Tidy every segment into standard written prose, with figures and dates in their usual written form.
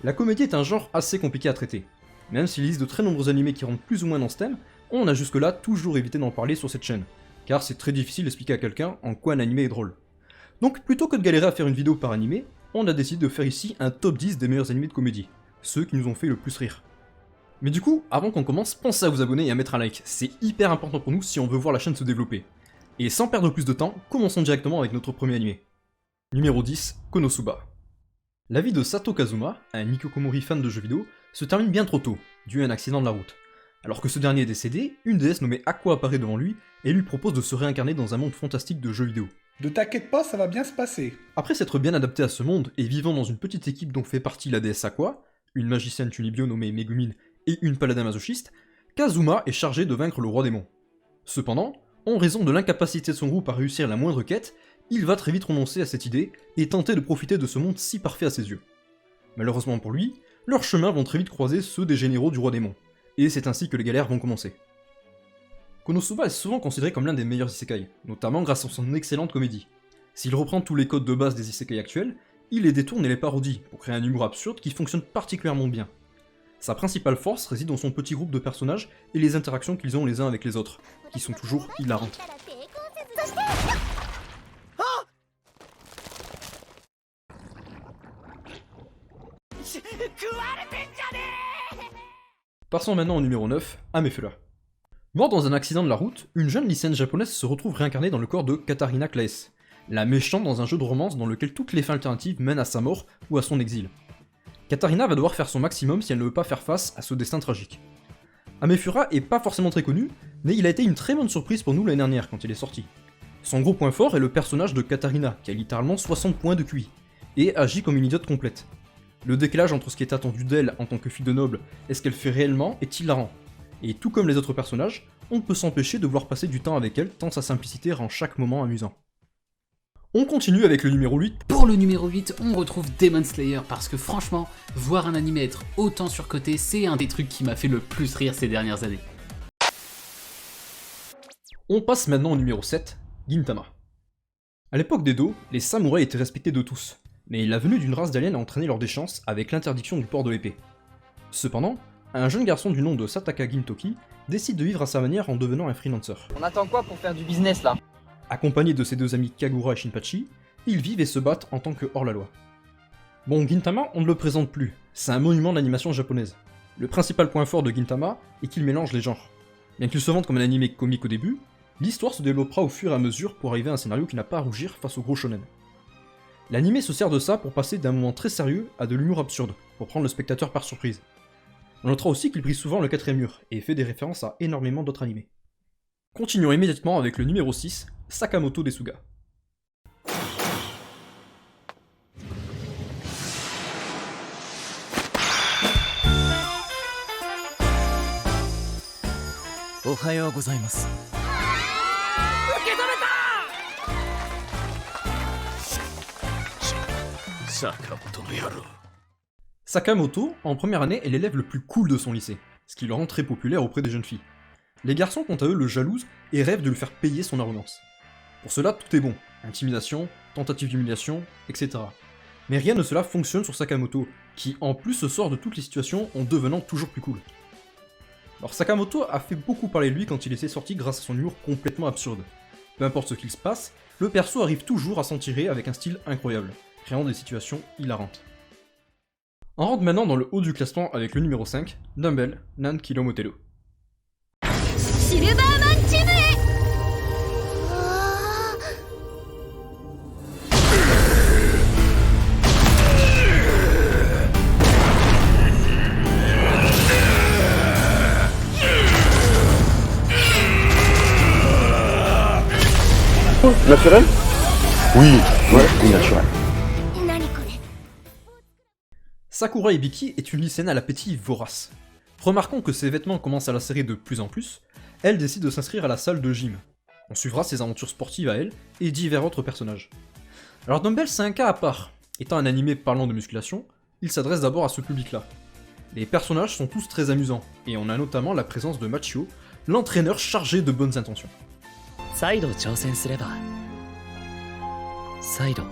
La comédie est un genre assez compliqué à traiter. Même s'il existe de très nombreux animés qui rentrent plus ou moins dans ce thème, on a jusque-là toujours évité d'en parler sur cette chaîne, car c'est très difficile d'expliquer à quelqu'un en quoi un animé est drôle. Donc plutôt que de galérer à faire une vidéo par animé, on a décidé de faire ici un top 10 des meilleurs animés de comédie, ceux qui nous ont fait le plus rire. Mais du coup, avant qu'on commence, pensez à vous abonner et à mettre un like, c'est hyper important pour nous si on veut voir la chaîne se développer. Et sans perdre plus de temps, commençons directement avec notre premier animé. Numéro 10, Konosuba. La vie de Sato Kazuma, un Hikikomori fan de jeux vidéo, se termine bien trop tôt, dû à un accident de la route. Alors que ce dernier est décédé, une déesse nommée Aqua apparaît devant lui et lui propose de se réincarner dans un monde fantastique de jeux vidéo. Ne t'inquiète pas, ça va bien se passer. Après s'être bien adapté à ce monde et vivant dans une petite équipe dont fait partie la déesse Aqua, une magicienne Chunibyo nommée Megumin et une paladin masochiste, Kazuma est chargé de vaincre le roi démon. Cependant, en raison de l'incapacité de son groupe à réussir la moindre quête, il va très vite renoncer à cette idée et tenter de profiter de ce monde si parfait à ses yeux. Malheureusement pour lui, leurs chemins vont très vite croiser ceux des généraux du roi démon, et c'est ainsi que les galères vont commencer. Konosuba est souvent considéré comme l'un des meilleurs isekai, notamment grâce à son excellente comédie. S'il reprend tous les codes de base des isekai actuels, il les détourne et les parodie pour créer un humour absurde qui fonctionne particulièrement bien. Sa principale force réside dans son petit groupe de personnages et les interactions qu'ils ont les uns avec les autres, qui sont toujours hilarantes. Passons maintenant au numéro 9, Amefura. Mort dans un accident de la route, une jeune lycéenne japonaise se retrouve réincarnée dans le corps de Katarina Claes, la méchante dans un jeu de romance dans lequel toutes les fins alternatives mènent à sa mort ou à son exil. Katarina va devoir faire son maximum si elle ne veut pas faire face à ce destin tragique. Amefura est pas forcément très connu, mais il a été une très bonne surprise pour nous l'année dernière quand il est sorti. Son gros point fort est le personnage de Katarina, qui a littéralement 60 points de QI, et agit comme une idiote complète. Le décalage entre ce qui est attendu d'elle en tant que fille de noble et ce qu'elle fait réellement est hilarant. Et tout comme les autres personnages, on ne peut s'empêcher de vouloir passer du temps avec elle tant sa simplicité rend chaque moment amusant. On continue avec le numéro 8. Pour le numéro 8, on retrouve Demon Slayer parce que franchement, voir un animé être autant surcoté, c'est un des trucs qui m'a fait le plus rire ces dernières années. On passe maintenant au numéro 7, Gintama. A l'époque d'Edo, les samouraïs étaient respectés de tous, mais la venue d'une race d'aliens a entraîné leur déchéance avec l'interdiction du port de l'épée. Cependant, un jeune garçon du nom de Sataka Gintoki décide de vivre à sa manière en devenant un freelancer. On attend quoi pour faire du business là? Accompagné de ses deux amis Kagura et Shinpachi, ils vivent et se battent en tant que hors-la-loi. Bon, Gintama, on ne le présente plus, c'est un monument de l'animation japonaise. Le principal point fort de Gintama est qu'il mélange les genres. Bien qu'il se vende comme un animé comique au début, l'histoire se développera au fur et à mesure pour arriver à un scénario qui n'a pas à rougir face au gros shonen. L'animé se sert de ça pour passer d'un moment très sérieux à de l'humour absurde, pour prendre le spectateur par surprise. On notera aussi qu'il brise souvent le quatrième mur, et fait des références à énormément d'autres animés. Continuons immédiatement avec le numéro 6, Sakamoto Desuga. Ohayou gozaimasu. Sakamoto, en première année, est l'élève le plus cool de son lycée, ce qui le rend très populaire auprès des jeunes filles. Les garçons, quant à eux, le jalousent et rêvent de lui faire payer son arrogance. Pour cela, tout est bon, intimidation, tentative d'humiliation, etc. Mais rien de cela fonctionne sur Sakamoto, qui en plus se sort de toutes les situations en devenant toujours plus cool. Alors Sakamoto a fait beaucoup parler de lui quand il était sorti grâce à son humour complètement absurde. Peu importe ce qu'il se passe, le perso arrive toujours à s'en tirer avec un style incroyable, créant des situations hilarantes. On rentre maintenant dans le haut du classement avec le numéro 5, Dumbbell Nan Kilo Motero. Silvermanチームへ。Naturel? Oui, ouais, naturel. Sakura Ibiki est une lycéenne à l'appétit vorace. Remarquant que ses vêtements commencent à lacérer de plus en plus, elle décide de s'inscrire à la salle de gym. On suivra ses aventures sportives à elle et divers autres personnages. Alors Dumbbell c'est un cas à part. Étant un animé parlant de musculation, il s'adresse d'abord à ce public-là. Les personnages sont tous très amusants, et on a notamment la présence de Machio, l'entraîneur chargé de bonnes intentions. 再度挑戦すれば再度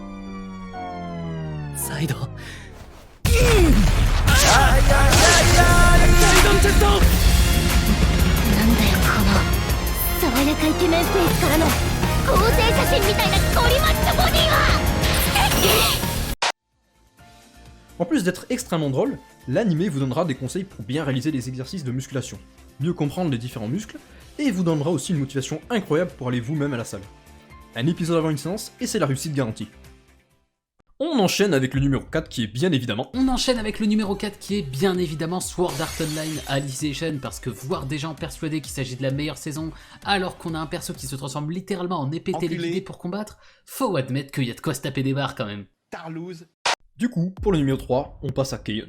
En plus d'être extrêmement drôle, l'anime vous donnera des conseils pour bien réaliser les exercices de musculation, mieux comprendre les différents muscles, et vous donnera aussi une motivation incroyable pour aller vous-même à la salle. Un épisode avant une séance, et c'est la réussite garantie. On enchaîne avec le numéro 4 qui est bien évidemment... On enchaîne avec le numéro 4 qui est bien évidemment Sword Art Online Alicization, parce que voir des gens persuadés qu'il s'agit de la meilleure saison alors qu'on a un perso qui se transforme littéralement en épée téléguidée pour combattre, faut admettre qu'il y a de quoi se taper des barres quand même. Tarlouse. Du coup, pour le numéro 3, on passe à Keion.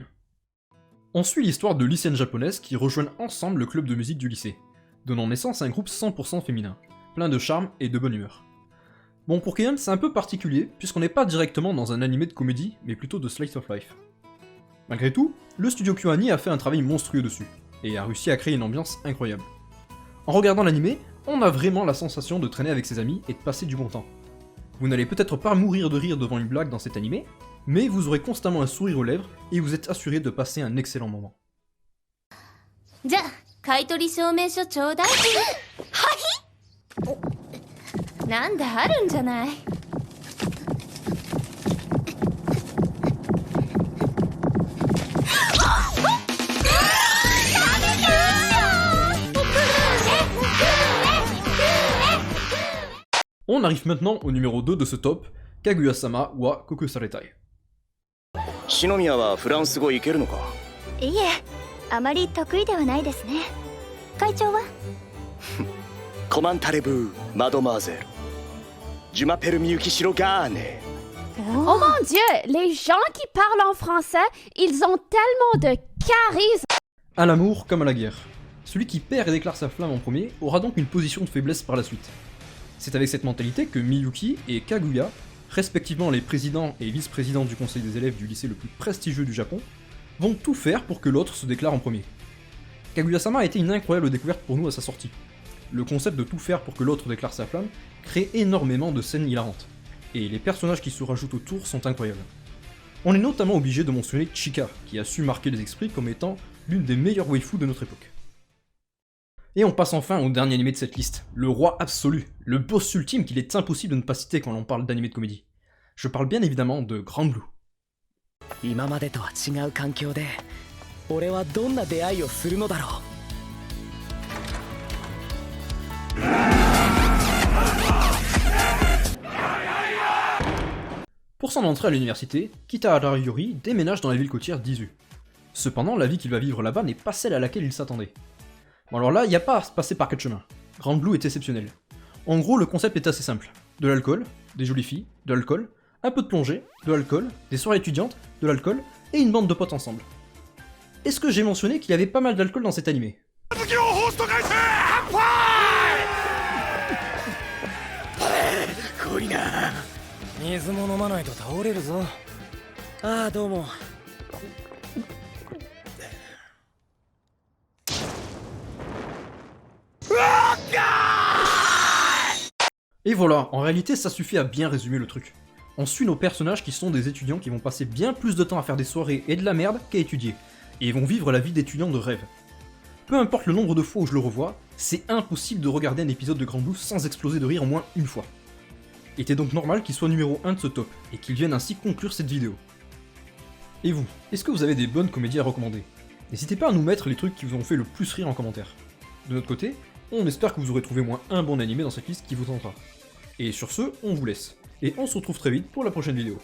On suit l'histoire de lycéennes japonaises qui rejoignent ensemble le club de musique du lycée, donnant naissance à un groupe 100% féminin, plein de charme et de bonne humeur. Bon, pour Keion, c'est un peu particulier, puisqu'on n'est pas directement dans un animé de comédie, mais plutôt de slice of life. Malgré tout, le studio KyoAni a fait un travail monstrueux dessus, et a réussi à créer une ambiance incroyable. En regardant l'animé, on a vraiment la sensation de traîner avec ses amis et de passer du bon temps. Vous n'allez peut-être pas mourir de rire devant une blague dans cet animé, mais vous aurez constamment un sourire aux lèvres et vous êtes assuré de passer un excellent moment. じゃあ買取証明書ちょうだい。なんだあるんじゃない。On arrive maintenant au numéro 2 de ce top, Kaguya-sama wa Kokusaretai. 篠宮はフランス語いけるのか？いえ、あまり得意ではないですね。会長は？コマンタレブー、マドマーゼル。ジュマペルミユキシロガーネ。 Oh mon Dieu, les gens qui parlent en français, ils ont tellement de charisme. À l'amour comme à la guerre. Celui qui perd et déclare sa flamme en premier aura donc une position de faiblesse par la suite. C'est avec cette mentalité que Miyuki et Kaguya, respectivement les présidents et vice-présidents du conseil des élèves du lycée le plus prestigieux du Japon, vont tout faire pour que l'autre se déclare en premier. Kaguya-sama a été une incroyable découverte pour nous à sa sortie. Le concept de tout faire pour que l'autre déclare sa flamme crée énormément de scènes hilarantes, et les personnages qui se rajoutent autour sont incroyables. On est notamment obligé de mentionner Chika, qui a su marquer les esprits comme étant l'une des meilleures waifus de notre époque. Et on passe enfin au dernier animé de cette liste, le roi absolu, le boss ultime qu'il est impossible de ne pas citer quand l'on parle d'animé de comédie. Je parle bien évidemment de Grand Blue. 今までとは違う環境で俺はどんな出会いをするのだろう。 Pour son entrée à l'université, Kitahara Yuri déménage dans la ville côtière d'Izu. Cependant, la vie qu'il va vivre là-bas n'est pas celle à laquelle il s'attendait. Bon alors là, il n'y a pas à se passer par quatre chemins. Grand Blue est exceptionnel. En gros, le concept est assez simple. De l'alcool, des jolies filles, de l'alcool, un peu de plongée, de l'alcool, des soirées étudiantes, de l'alcool, et une bande de potes ensemble. Est-ce que j'ai mentionné qu'il y avait pas mal d'alcool dans cet animé? 濃いな。水も飲まないと倒れるぞ。ああ、どうも。 Et voilà, en réalité ça suffit à bien résumer le truc. On suit nos personnages qui sont des étudiants qui vont passer bien plus de temps à faire des soirées et de la merde qu'à étudier, et vont vivre la vie d'étudiants de rêve. Peu importe le nombre de fois où je le revois, c'est impossible de regarder un épisode de Grand Blue sans exploser de rire au moins une fois. Il était donc normal qu'il soit numéro 1 de ce top, et qu'il vienne ainsi conclure cette vidéo. Et vous, est-ce que vous avez des bonnes comédies à recommander? N'hésitez pas à nous mettre les trucs qui vous ont fait le plus rire en commentaire. De notre côté, on espère que vous aurez trouvé au moins un bon animé dans cette liste qui vous tentera. Et sur ce, on vous laisse, et on se retrouve très vite pour la prochaine vidéo.